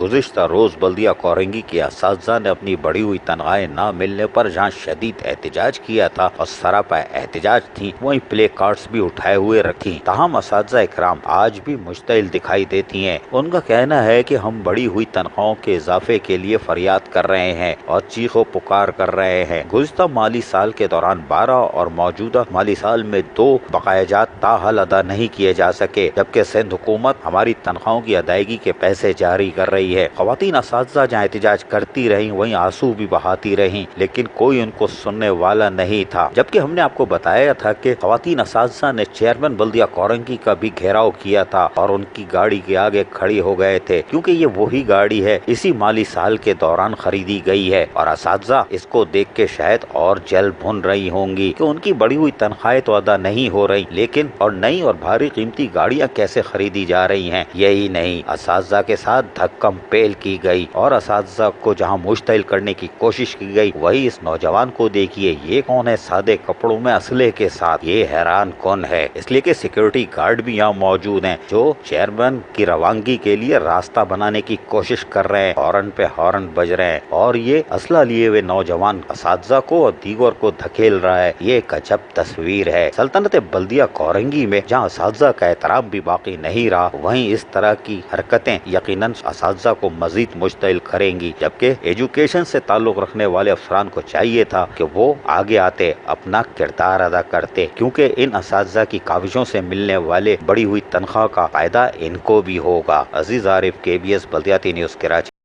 गुज़िश्ता रोज बल्दिया कोरंगी के असातिज़ा ने अपनी बढ़ी हुई तनख्वाहें न मिलने पर जहाँ शदीद एहतजाज किया था और सरापा एहतजाज थी, वहीं प्ले कार्ड्स भी उठाए हुए रखी। ताहम असातिज़ा इकराम आज भी मुश्तिल दिखाई देती हैं। उनका कहना है कि हम बढ़ी हुई तनख्वाहों के इजाफे के लिए फरियाद कर रहे हैं और चीखो पुकार कर रहे हैं। गुज़िश्ता माली साल के दौरान 12 और मौजूदा माली साल में 2 बकायाजात ताहल अदा नहीं किए जा सके, जबकि सिंध हुकूमत हमारी तनख्वाहों की अदायगी के पैसे जारी कर रही है। ख़वातीन असातिज़ा जहाँ एहतजाज करती रहीं, वहीं आंसू भी बहाती रहीं, लेकिन कोई उनको सुनने वाला नहीं था। जबकि हमने आपको बताया था कि ख़वातीन असातिज़ा ने चेयरमैन बल्दिया कोरंगी का भी घेराव किया था और उनकी गाड़ी के आगे खड़ी हो गए थे, क्योंकि ये वही गाड़ी है इसी माली साल के दौरान खरीदी गई है। और असातिज़ा इसको देख के शायद और जल भुन रही होंगी कि उनकी बढ़ी हुई तनख्वाहें तो अदा नहीं हो रही, लेकिन और नई और भारी कीमती गाड़ियाँ कैसे खरीदी जा रही हैं। यही नहीं, असातिज़ा के साथ धक्कम पेल की गई और असातिज़ा को जहां मुश्तिल करने की कोशिश की गई, वही इस नौजवान को देखिए, ये कौन है सादे कपड़ों में असलहे के साथ, ये हैरान कौन है। इसलिए कि सिक्योरिटी गार्ड भी यहाँ मौजूद हैं जो चेयरमैन की रवानगी के लिए रास्ता बनाने की कोशिश कर रहे हैं। हॉर्न पे हॉर्न बज रहे हैं और ये असला लिए हुए नौजवान असातिज़ा को और दीगर को धकेल रहा है। ये एक अजब तस्वीर है। सल्तनत बल्दिया कोरंगी में जहाँ असातिज़ा का एहतराम भी बाकी नहीं रहा, वहीं इस तरह की हरकतें यकीनन असातिज़ा को मजीद मुश्तिल करेंगी। जबकि एजुकेशन से ताल्लुक रखने वाले अफसरान को चाहिए था कि वो आगे आते अपना किरदार अदा करते, क्योंकि इन असातिज़ा की काविशों से मिलने वाले बढ़ी हुई तनख्वाह का फायदा इनको भी होगा। अजीज आरिफ, KBS बल्दियाती न्यूज़, कराची।